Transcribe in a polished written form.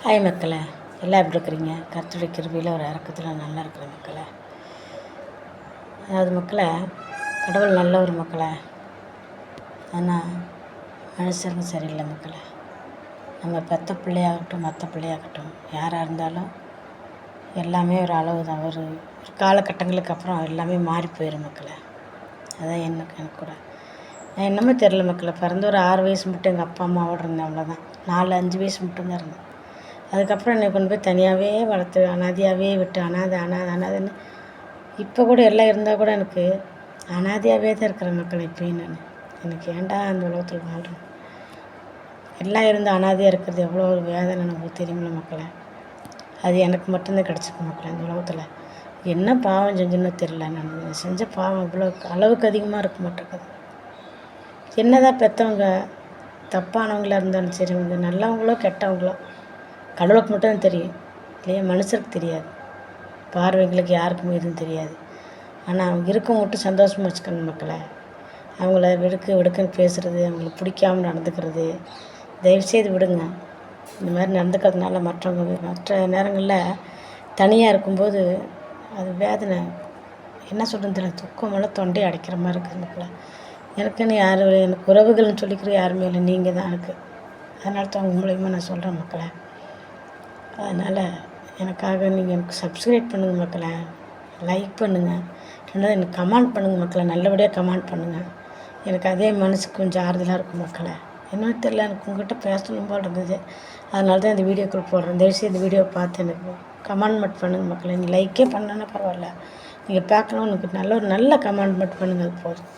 Hi மக்களே, எல்லாம் எப்படி இருக்கிறீங்க? கர்த்தருடைய கிருபையில் ஒரு இறக்கத்தில் நல்லா இருக்கிற மக்களே. அதாவது மக்களே, கடவுள் நல்ல ஒரு மக்களே, ஆனால் மனுஷங்க சரியில்லை மக்களே. நம்ம பெற்ற பிள்ளையாகட்டும் மற்ற பிள்ளையாகட்டும் யாராக இருந்தாலும் எல்லாமே ஒரு அளவு தான். ஒரு காலகட்டங்களுக்கு அப்புறம் எல்லாமே மாறி போயிடும் மக்களே. அதான் எனக்கு கூட நான் என்னமோ தெரில மக்களே. பிறந்த ஒரு 6 வயசு மட்டும் எங்கள் அப்பா அம்மாவோடு இருந்தேன், அவ்வளோதான். 4-5 வயசு மட்டும்தான் இருந்தேன். அதுக்கப்புறம் என்னை கொண்டு போய் தனியாகவே வளர்த்து அனாதையாகவே விட்டு அனாதைன்னு இப்போ கூட எல்லாம் இருந்தால் கூட எனக்கு அனாதையாகவே தான் இருக்கிற மக்கள். இப்போயும் எனக்கு ஏன்டா அந்த உலகத்தில் வாழ்கிறேன். எல்லாம் இருந்து அனாதையாக இருக்கிறது எவ்வளோ ஒரு வேதனை நமக்கு தெரியுமில்ல மக்களே. அது எனக்கு மட்டும்தான் கிடச்சிருக்கு மக்களே. இந்த உலகத்தில் என்ன பாவம் செஞ்சுன்னு தெரியல. நான் செஞ்ச பாவம் இவ்வளோ அளவுக்கு அதிகமாக இருக்க மாட்டேங்குது. என்னதான் பெற்றவங்க தப்பானவங்களாக இருந்தாலும் சரி, அவங்க நல்லவங்களோ கெட்டவங்களோ கடவுளுக்கு மட்டும் தெரியும் இல்லையா? மனுஷருக்கு தெரியாது, பார்வைங்களுக்கு யாருக்குமே எதுவும் தெரியாது. ஆனால் அவங்க இருக்க மட்டும் சந்தோஷமாக வச்சுக்கணும் மக்களை. அவங்கள விடுக்குன்னு பேசுகிறது, அவங்களுக்கு பிடிக்காமல் நடந்துக்கிறது தயவுசெய்து விடுங்க. இந்த மாதிரி நடந்துக்கிறதுனால மற்ற நேரங்களில் தனியாக இருக்கும்போது அது வேதனை என்ன சொல்கிறது தெரியல. துக்கமெல்லாம் தொண்டையை அடைக்கிற மாதிரி இருக்குது மக்களை. எனக்குன்னு யாரும் எனக்கு உறவுகள்னு சொல்லிக்கிற யாருமே இல்லை, நீங்கள் தான் எனக்கு. அதனால தான் உங்கள் மூலயமா நான் சொல்கிறேன் மக்களை. அதனால் எனக்காக நீங்கள் எனக்கு சப்ஸ்கிரைப் பண்ணுங்கள் மக்களை, லைக் பண்ணுங்கள், ரெண்டாவது எனக்கு கமெண்ட் பண்ணுங்கள் மக்களை. நல்லபடியாக கமெண்ட் பண்ணுங்கள். எனக்கு அதே மனசுக்கு கொஞ்சம் ஆறுதலாக இருக்கும் மக்களை. என்னன்னு தெரியல, எனக்கு உங்கள்கிட்ட பேசணும் போல் இருந்தது. அதனால தான் இந்த வீடியோக்குள் போடுறேன். தயவுசெய்து இந்த வீடியோ பார்த்து எனக்கு கமெண்ட் மட்டும் பண்ணுங்கள் மக்களை. நீங்கள் லைக்கே பண்ணலன்னா பரவாயில்ல, நீங்கள் பார்க்கணும். எனக்கு நல்ல கமெண்ட் மட்டும் பண்ணுங்கள், அது போதும்.